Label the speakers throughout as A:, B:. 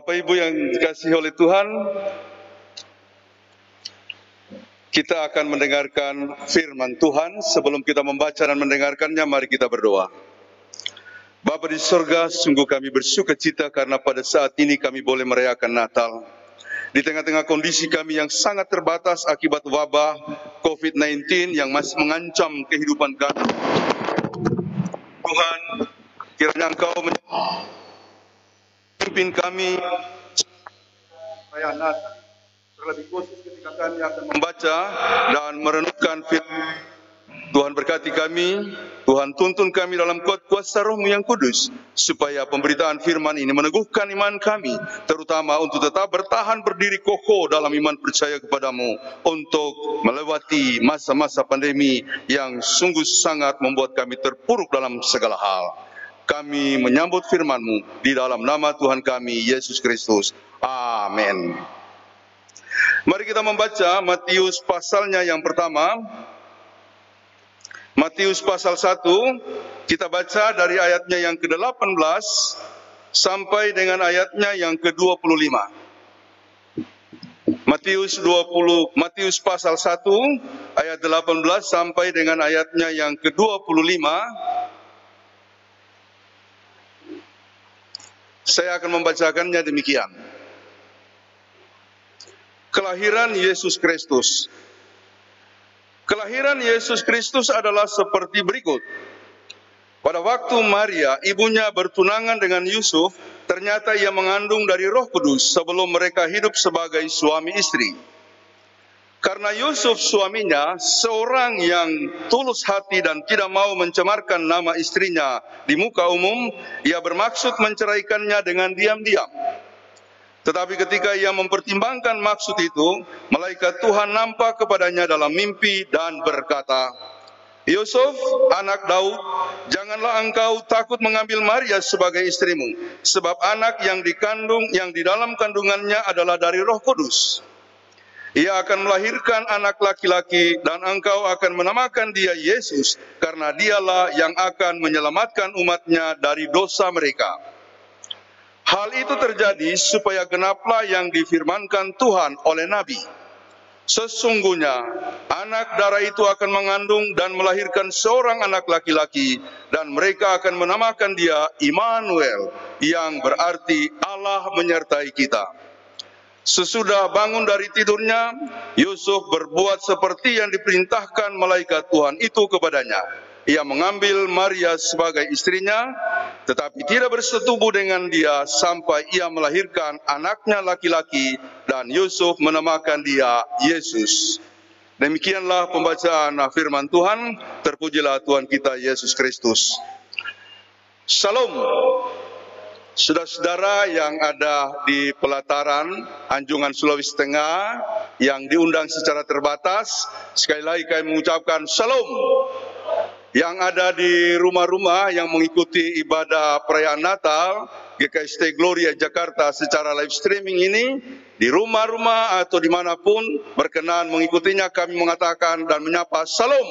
A: Bapak Ibu yang dikasihi oleh Tuhan, kita akan mendengarkan firman Tuhan. Sebelum kita membaca dan mendengarkannya, mari kita berdoa. Bapa di surga, sungguh kami bersuka cita karena pada saat ini kami boleh merayakan Natal. Di tengah-tengah kondisi kami yang sangat terbatas akibat wabah COVID-19 yang masih mengancam kehidupan kami. Tuhan, kiranya Engkau memimpin kami perayaan Natal, terlebih khusus ketika kami akan membaca dan merenungkan firman. Tuhan berkati kami, Tuhan tuntun kami dalam kuasa Roh-Mu yang kudus, supaya pemberitaan firman ini meneguhkan iman kami, terutama untuk tetap bertahan berdiri kokoh dalam iman percaya kepadamu, untuk melewati masa-masa pandemi yang sungguh sangat membuat kami terpuruk dalam segala hal. Kami menyambut firman-Mu di dalam nama Tuhan kami, Yesus Kristus. Amin. Mari kita membaca Matius pasalnya yang pertama. Matius pasal 1, kita baca dari ayatnya yang ke-18 sampai dengan ayatnya yang ke-25. Matius pasal 1 ayat 18 sampai dengan ayatnya yang ke-25. Saya akan membacakannya demikian. Kelahiran Yesus Kristus. Kelahiran Yesus Kristus adalah seperti berikut. Pada waktu Maria, ibunya bertunangan dengan Yusuf, ternyata ia mengandung dari Roh Kudus sebelum mereka hidup sebagai suami istri. Karena Yusuf suaminya seorang yang tulus hati dan tidak mau mencemarkan nama istrinya di muka umum, ia bermaksud menceraikannya dengan diam-diam. Tetapi ketika ia mempertimbangkan maksud itu, malaikat Tuhan nampak kepadanya dalam mimpi dan berkata, Yusuf, anak Daud, janganlah engkau takut mengambil Maria sebagai istrimu, sebab anak yang di dalam kandungannya adalah dari Roh Kudus. Ia akan melahirkan anak laki-laki dan engkau akan menamakan dia Yesus, karena dialah yang akan menyelamatkan umatnya dari dosa mereka. Hal itu terjadi supaya genaplah yang difirmankan Tuhan oleh Nabi. Sesungguhnya anak darah itu akan mengandung dan melahirkan seorang anak laki-laki, dan mereka akan menamakan dia Immanuel, yang berarti Allah menyertai kita. Sesudah bangun dari tidurnya, Yusuf berbuat seperti yang diperintahkan malaikat Tuhan itu kepadanya. Ia mengambil Maria sebagai istrinya, tetapi tidak bersetubuh dengan dia sampai ia melahirkan anaknya laki-laki, dan Yusuf menamakan dia Yesus. Demikianlah pembacaan firman Tuhan. Terpujilah Tuhan kita Yesus Kristus. Shalom. Saudara-saudara yang ada di pelataran Anjungan Sulawesi Tengah yang diundang secara terbatas, sekali lagi kami mengucapkan Shalom. Yang ada di rumah-rumah yang mengikuti ibadah perayaan Natal GKST Gloria Jakarta secara live streaming ini, di rumah-rumah atau dimanapun berkenan mengikutinya, kami mengatakan dan menyapa Salam.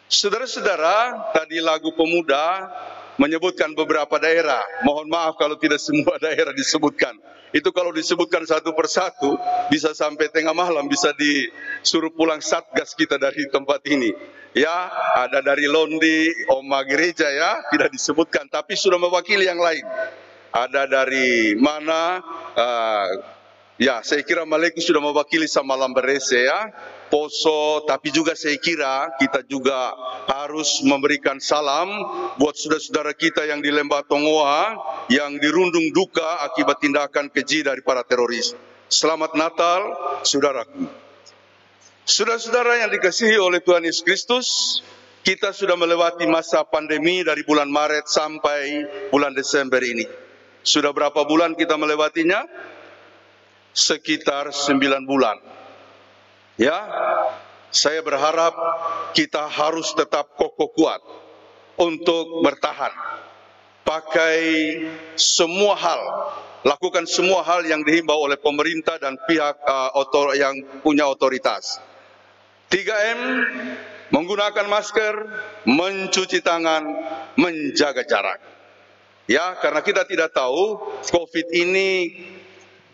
A: Saudara-saudara, tadi lagu pemuda menyebutkan beberapa daerah. Mohon maaf kalau tidak semua daerah disebutkan. Itu kalau disebutkan satu persatu bisa sampai tengah malam, bisa disuruh pulang satgas kita dari tempat ini. Ya, ada dari Londi, Oma Gereja ya, tidak disebutkan, tapi sudah mewakili yang lain. Ada dari mana? Ya, saya kira Maleku sudah mewakili sama Lamberese ya, Poso, tapi juga saya kira kita juga harus memberikan salam buat saudara-saudara kita yang di Lembah Tongoa yang dirundung duka akibat tindakan keji dari para teroris. Selamat Natal, saudaraku. Saudara-saudara yang dikasihi oleh Tuhan Yesus Kristus, kita sudah melewati masa pandemi dari bulan Maret sampai bulan Desember ini. Sudah berapa bulan kita melewatinya? Sekitar 9 bulan. Ya, saya berharap kita harus tetap kokoh kuat untuk bertahan. Pakai semua hal, lakukan semua hal yang dihimbau oleh pemerintah dan pihak yang punya otoritas. 3M, menggunakan masker, mencuci tangan, menjaga jarak. Ya, karena kita tidak tahu COVID ini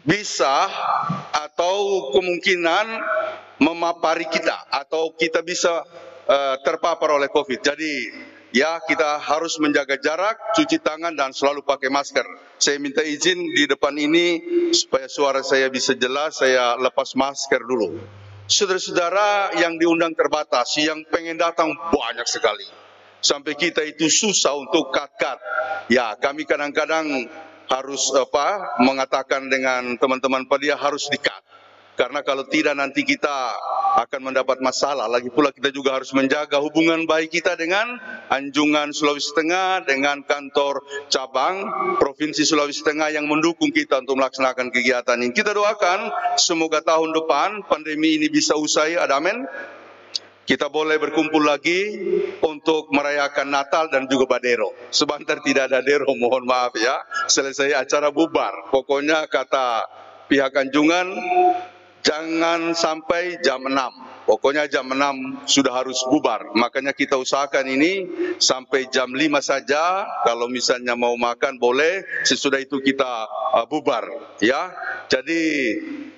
A: bisa atau kemungkinan memapari kita atau kita bisa terpapar oleh COVID. Jadi ya, kita harus menjaga jarak, cuci tangan dan selalu pakai masker. Saya minta izin di depan ini supaya suara saya bisa jelas, saya lepas masker dulu. Saudara-saudara yang diundang terbatas, yang pengen datang banyak sekali. Sampai kita itu susah untuk cut-cut. Ya, kami kadang-kadang harus mengatakan dengan teman-teman panitia harus di-cut. Karena kalau tidak nanti kita akan mendapat masalah. Lagi pula kita juga harus menjaga hubungan baik kita dengan Anjungan Sulawesi Tengah, dengan kantor cabang Provinsi Sulawesi Tengah yang mendukung kita untuk melaksanakan kegiatan ini. Kita doakan semoga tahun depan pandemi ini bisa usai, amin. Kita boleh berkumpul lagi untuk merayakan Natal dan juga Badero. Sebentar tidak ada Dero, mohon maaf ya. Selesai acara bubar. Pokoknya kata pihak Anjungan, jangan sampai jam 6. Pokoknya jam 6 sudah harus bubar. Makanya kita usahakan ini sampai jam 5 saja. Kalau misalnya mau makan boleh, sesudah itu kita bubar. Ya, jadi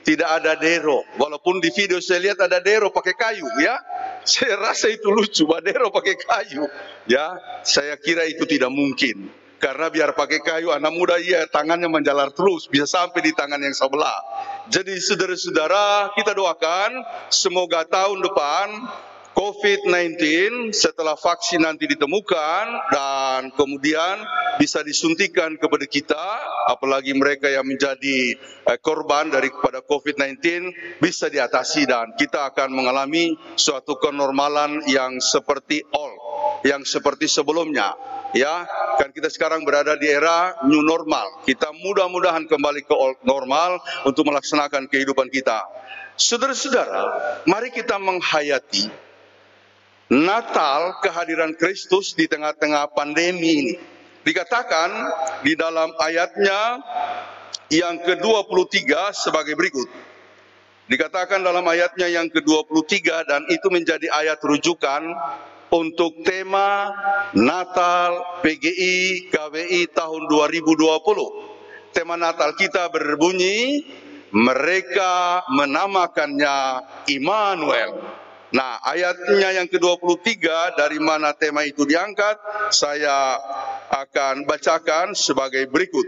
A: tidak ada Dero. Walaupun di video saya lihat ada Dero pakai kayu, ya. Saya rasa itu lucu, Badero pakai kayu. Ya, saya kira itu tidak mungkin. Karena biar pakai kayu, anak muda ya tangannya menjalar terus, bisa sampai di tangan yang sebelah. Jadi saudara-saudara, kita doakan semoga tahun depan COVID-19 setelah vaksin nanti ditemukan dan kemudian bisa disuntikan kepada kita, apalagi mereka yang menjadi korban daripada COVID-19 bisa diatasi dan kita akan mengalami suatu kenormalan yang seperti sebelumnya. Ya, kan kita sekarang berada di era new normal. Kita mudah-mudahan kembali ke old normal untuk melaksanakan kehidupan kita. Saudara-saudara, mari kita menghayati Natal, kehadiran Kristus di tengah-tengah pandemi ini. Dikatakan di dalam ayatnya yang ke-23 sebagai berikut. Dikatakan dalam ayatnya yang ke-23 dan itu menjadi ayat rujukan untuk tema Natal PGI KWI tahun 2020. Tema Natal kita berbunyi, mereka menamakannya Immanuel. Nah, ayatnya yang ke-23 dari mana tema itu diangkat, saya akan bacakan sebagai berikut.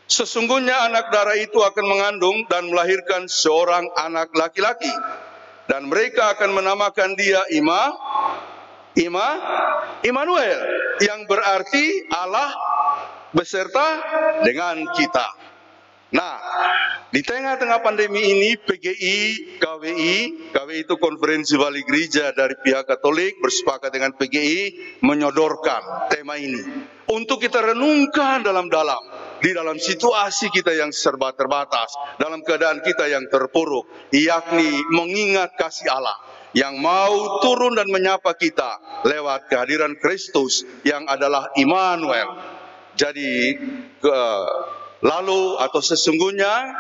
A: Sesungguhnya anak darah itu akan mengandung dan melahirkan seorang anak laki-laki. Dan mereka akan menamakan dia Immanuel, yang berarti Allah beserta dengan kita. Nah, di tengah-tengah pandemi ini PGI, KWI itu Konferensi Wali Gereja dari pihak Katolik bersepakat dengan PGI menyodorkan tema ini untuk kita renungkan dalam-dalam di dalam situasi kita yang serba terbatas, dalam keadaan kita yang terpuruk, yakni mengingat kasih Allah yang mau turun dan menyapa kita lewat kehadiran Kristus yang adalah Immanuel. Jadi lalu atau sesungguhnya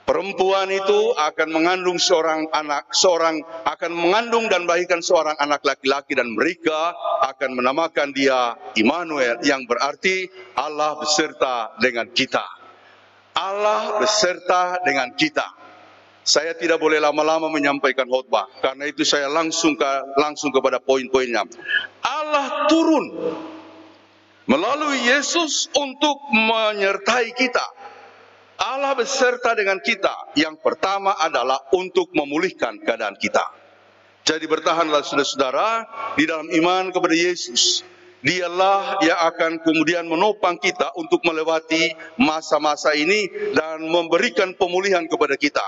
A: perempuan itu akan mengandung akan mengandung dan melahirkan seorang anak laki-laki dan mereka akan menamakan dia Immanuel, yang berarti Allah beserta dengan kita. Allah beserta dengan kita. Saya tidak boleh lama-lama menyampaikan khotbah, karena itu saya langsung kepada poin-poinnya. Allah turun melalui Yesus untuk menyertai kita. Allah beserta dengan kita. Yang pertama adalah untuk memulihkan keadaan kita. Jadi bertahanlah saudara-saudara di dalam iman kepada Yesus. Dialah yang akan kemudian menopang kita untuk melewati masa-masa ini dan memberikan pemulihan kepada kita.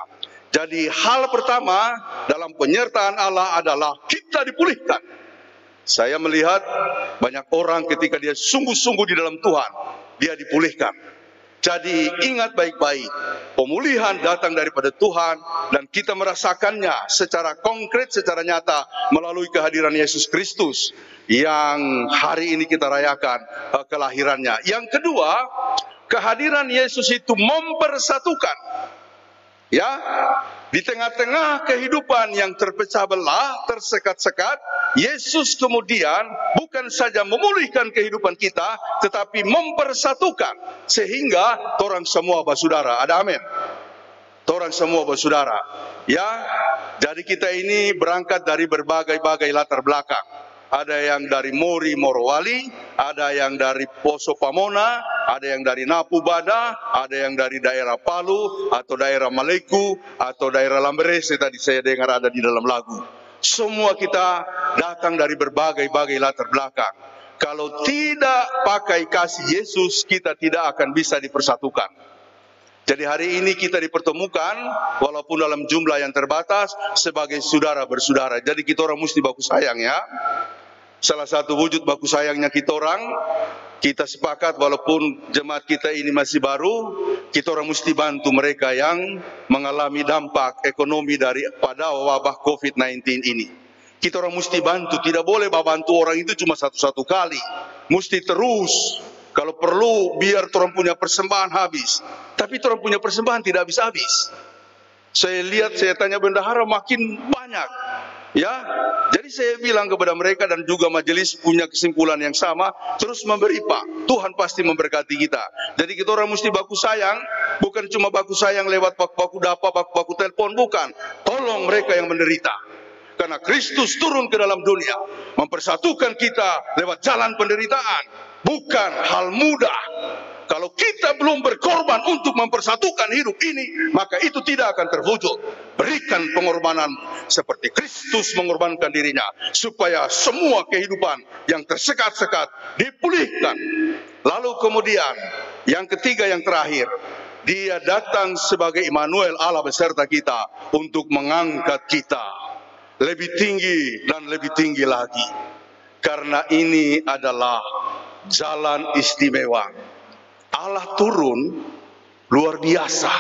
A: Jadi hal pertama dalam penyertaan Allah adalah kita dipulihkan. Saya melihat banyak orang ketika dia sungguh-sungguh di dalam Tuhan, dia dipulihkan. Jadi ingat baik-baik, pemulihan datang daripada Tuhan dan kita merasakannya secara konkret, secara nyata melalui kehadiran Yesus Kristus yang hari ini kita rayakan kelahirannya. Yang kedua, kehadiran Yesus itu mempersatukan. Ya, di tengah-tengah kehidupan yang terpecah belah, tersekat-sekat, Yesus kemudian bukan saja memulihkan kehidupan kita, tetapi mempersatukan sehingga orang semua bersaudara. Ada amin. Orang semua bersaudara. Ya, jadi kita ini berangkat dari berbagai-bagai latar belakang. Ada yang dari Mori Morowali, ada yang dari Poso Pamona, ada yang dari Napu Bada, ada yang dari daerah Palu, atau daerah Maleku, atau daerah Lamberese tadi saya dengar ada di dalam lagu. Semua kita datang dari berbagai-bagai latar belakang. Kalau tidak pakai kasih Yesus, kita tidak akan bisa dipersatukan. Jadi hari ini kita dipertemukan, walaupun dalam jumlah yang terbatas, sebagai saudara bersaudara. Jadi kita orang mesti baku sayang ya. Salah satu wujud baku sayangnya kita sepakat walaupun jemaat kita ini masih baru, kita orang mesti bantu mereka yang mengalami dampak ekonomi daripada wabah COVID-19 ini. Kita orang mesti bantu, tidak boleh bantu orang itu cuma satu-satu kali. Mesti terus. Kalau perlu biar orang punya persembahan habis. Tapi orang punya persembahan tidak habis-habis. Saya lihat, saya tanya bendahara makin banyak. Ya, jadi saya bilang kepada mereka dan juga majelis punya kesimpulan yang sama, terus memberi Pak. Tuhan pasti memberkati kita. Jadi kita orang mesti baku sayang, bukan cuma baku sayang lewat baku dapa, baku telepon, bukan. Tolong mereka yang menderita. Karena Kristus turun ke dalam dunia, mempersatukan kita lewat jalan penderitaan. Bukan hal mudah. Kalau kita belum berkorban untuk mempersatukan hidup ini, maka itu tidak akan terwujud. Berikan pengorbanan seperti Kristus mengorbankan dirinya, supaya semua kehidupan yang tersekat-sekat dipulihkan. Lalu kemudian, yang ketiga yang terakhir, Dia datang sebagai Immanuel, Allah beserta kita, untuk mengangkat kita lebih tinggi dan lebih tinggi lagi. Karena ini adalah jalan istimewa. Allah turun luar biasa.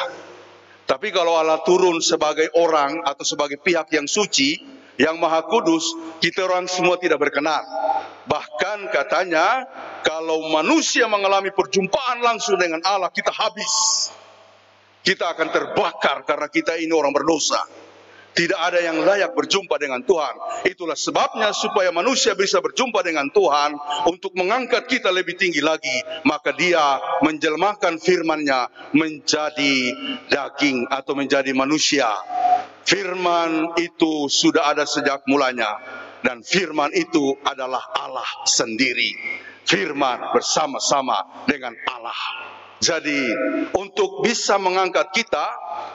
A: Tapi kalau Allah turun sebagai orang atau sebagai pihak yang suci, yang maha kudus, kita orang semua tidak berkenan. Bahkan katanya, kalau manusia mengalami perjumpaan langsung dengan Allah, kita habis. Kita akan terbakar karena kita ini orang berdosa. Tidak ada yang layak berjumpa dengan Tuhan. Itulah sebabnya supaya manusia bisa berjumpa dengan Tuhan untuk mengangkat kita lebih tinggi lagi, maka Dia menjelmakan firman-Nya menjadi daging atau menjadi manusia. Firman itu sudah ada sejak mulanya, dan firman itu adalah Allah sendiri. Firman bersama-sama dengan Allah. Jadi untuk bisa mengangkat kita,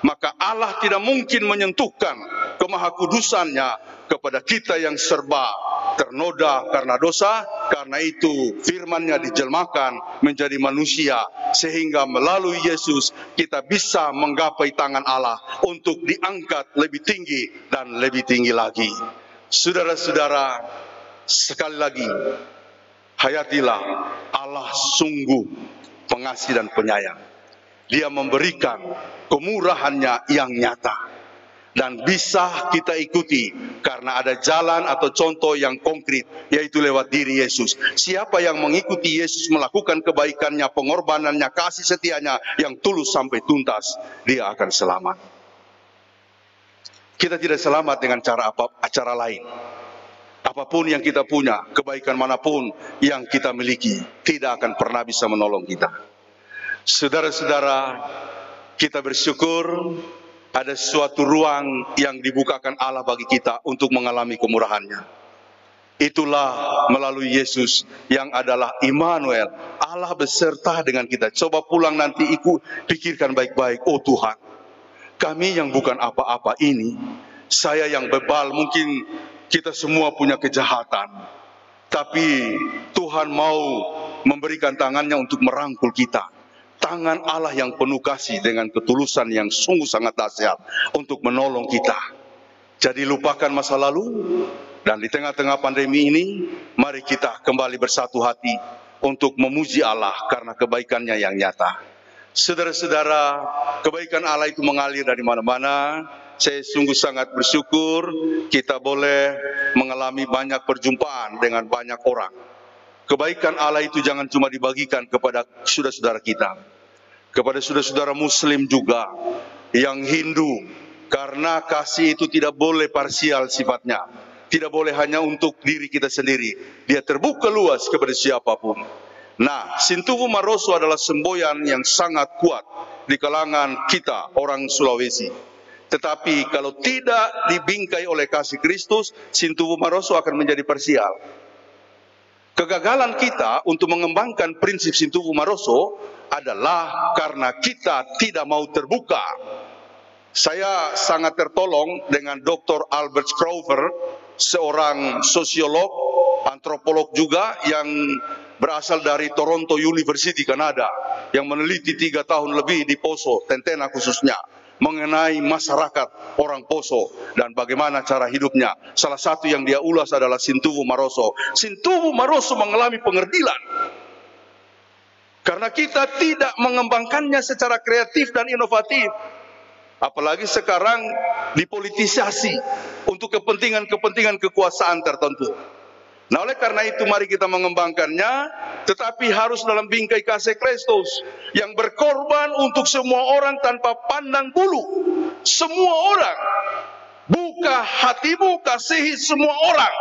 A: maka Allah tidak mungkin menyentuhkan kemahakudusannya kepada kita yang serba ternoda karena dosa. Karena itu firman-Nya dijelmakan menjadi manusia, sehingga melalui Yesus kita bisa menggapai tangan Allah untuk diangkat lebih tinggi dan lebih tinggi lagi. Saudara-saudara, sekali lagi, hayatilah Allah sungguh pengasih dan penyayang. Dia memberikan kemurahan-Nya yang nyata dan bisa kita ikuti karena ada jalan atau contoh yang konkret, yaitu lewat diri Yesus. Siapa yang mengikuti Yesus melakukan kebaikannya, pengorbanannya, kasih setianya yang tulus sampai tuntas, dia akan selamat. Kita tidak selamat dengan cara lain. Apapun yang kita punya, kebaikan manapun yang kita miliki, tidak akan pernah bisa menolong kita. Saudara-saudara, kita bersyukur ada suatu ruang yang dibukakan Allah bagi kita untuk mengalami kemurahan-Nya. Itulah melalui Yesus yang adalah Immanuel, Allah beserta dengan kita. Coba pulang nanti pikirkan baik-baik. Oh Tuhan, kami yang bukan apa-apa ini, saya yang bebal, mungkin kita semua punya kejahatan, tapi Tuhan mau memberikan tangan-Nya untuk merangkul kita. Tangan Allah yang penuh kasih dengan ketulusan yang sungguh sangat dahsyat untuk menolong kita. Jadi lupakan masa lalu, dan di tengah-tengah pandemi ini, mari kita kembali bersatu hati untuk memuji Allah karena kebaikan-Nya yang nyata. Saudara-saudara, kebaikan Allah itu mengalir dari mana-mana. Saya sungguh sangat bersyukur kita boleh mengalami banyak perjumpaan dengan banyak orang. Kebaikan Allah itu jangan cuma dibagikan kepada saudara-saudara kita, kepada saudara-saudara Muslim juga, yang Hindu. Karena kasih itu tidak boleh parsial sifatnya, tidak boleh hanya untuk diri kita sendiri. Dia terbuka luas kepada siapapun. Nah, Sintuwu Maroso adalah semboyan yang sangat kuat di kalangan kita orang Sulawesi. Tetapi kalau tidak dibingkai oleh kasih Kristus, Sintuwu Maroso akan menjadi parsial. Kegagalan kita untuk mengembangkan prinsip Sintuwu Maroso adalah karena kita tidak mau terbuka. Saya sangat tertolong dengan Dr. Albert Scrover, seorang sosiolog, antropolog juga yang berasal dari Toronto University, Kanada, yang meneliti 3 tahun lebih di Poso, Tentena khususnya, mengenai masyarakat orang Poso dan bagaimana cara hidupnya. Salah satu yang dia ulas adalah Sintuwu Maroso. Sintuwu Maroso mengalami pengerdilan karena kita tidak mengembangkannya secara kreatif dan inovatif. Apalagi sekarang dipolitisasi untuk kepentingan-kepentingan kekuasaan tertentu. Nah, oleh karena itu mari kita mengembangkannya, tetapi harus dalam bingkai kasih Kristus yang berkorban untuk semua orang tanpa pandang bulu. Semua orang. Buka hatimu, kasihi semua orang,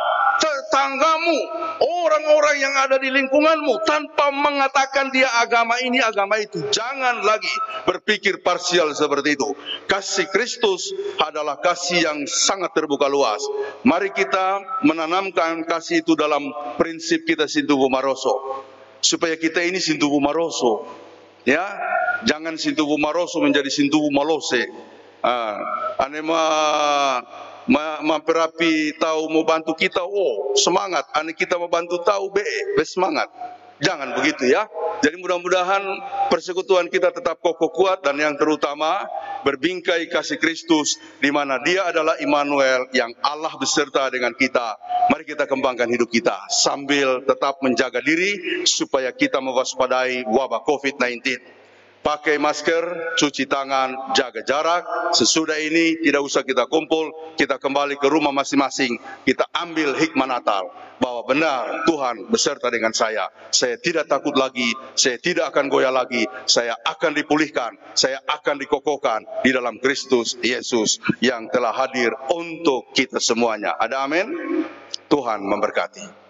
A: tetanggamu, orang-orang yang ada di lingkunganmu, tanpa mengatakan dia agama ini, agama itu. Jangan lagi berpikir parsial seperti itu. Kasih Kristus adalah kasih yang sangat terbuka luas. Mari kita menanamkan kasih itu dalam prinsip kita Sintuwu Maroso, supaya kita ini Sintuwu Maroso, ya. Jangan Sintuwu Maroso menjadi Sintuwu Malose. Ane memperapi tahu mau bantu kita, oh semangat. Ane kita mau bantu tahu, semangat. Jangan begitu ya. Jadi mudah-mudahan persekutuan kita tetap kokoh kuat dan yang terutama berbingkai kasih Kristus, di mana Dia adalah Immanuel, yang Allah beserta dengan kita. Mari kita kembangkan hidup kita sambil tetap menjaga diri supaya kita mewaspadai wabah COVID-19. Pakai masker, cuci tangan, jaga jarak. Sesudah ini tidak usah kita kumpul, kita kembali ke rumah masing-masing. Kita ambil hikmah Natal bahwa benar Tuhan beserta dengan saya. Saya tidak takut lagi, saya tidak akan goyah lagi. Saya akan dipulihkan, saya akan dikokohkan di dalam Kristus Yesus yang telah hadir untuk kita semuanya. Ada amin? Tuhan memberkati.